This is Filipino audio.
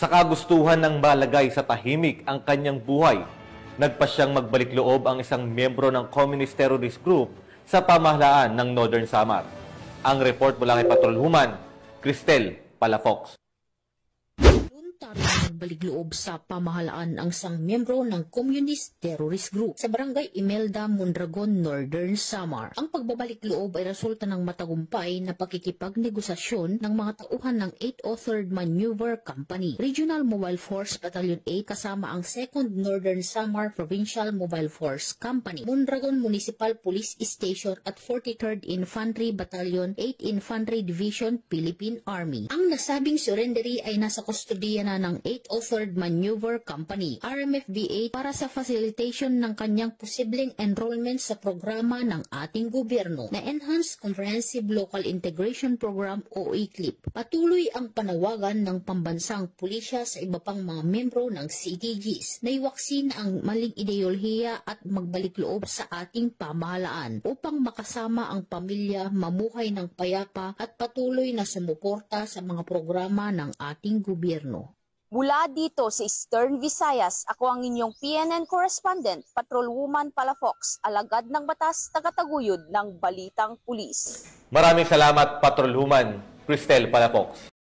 Sa kagustuhan ng malagay sa tahimik ang kanyang buhay, nagpasyang magbalik loob ang isang miyembro ng Communist Terrorist Group sa pamahalaan ng Northern Samar. Ang report mula kay Patrol Human, Cristel Palafox. Voluntaryo nagbalik loob sa pamahalaan ang isang miyembro ng Communist Terrorist Group sa Barangay Imelda, Mondragon, Northern Samar. Ang pagbabalik loob ay resulta ng matagumpay na pakikipagnegosasyon ng mga tauhan ng 803rd Maneuver Company, Regional Mobile Force Battalion 8 kasama ang 2nd Northern Samar Provincial Mobile Force Company, Mondragon Municipal Police Station at 43rd Infantry Battalion 8 Infantry Division, Philippine Army. Ang nasabing surrendery ay nasa kustodiya na ng 803rd Maneuver Company, RMFB-8, para sa facilitation ng kanyang posibleng enrollment sa programa ng ating gobyerno na Enhanced Comprehensive Local Integration Program o ECLIP. Patuloy ang panawagan ng pambansang pulisya sa iba pang mga membro ng CTGs na iwaksin ang maling ideolohiya at magbalik loob sa ating pamahalaan upang makasama ang pamilya, mamuhay ng payapa at patuloy na sumuporta sa mga programa ng ating gobyerno. Mula dito sa Eastern Visayas, ako ang inyong PNN correspondent, Patrol Woman Palafox, alagad ng batas, tagataguyod ng Balitang Pulis. Maraming salamat, Patrol Human, Cristel Palafox.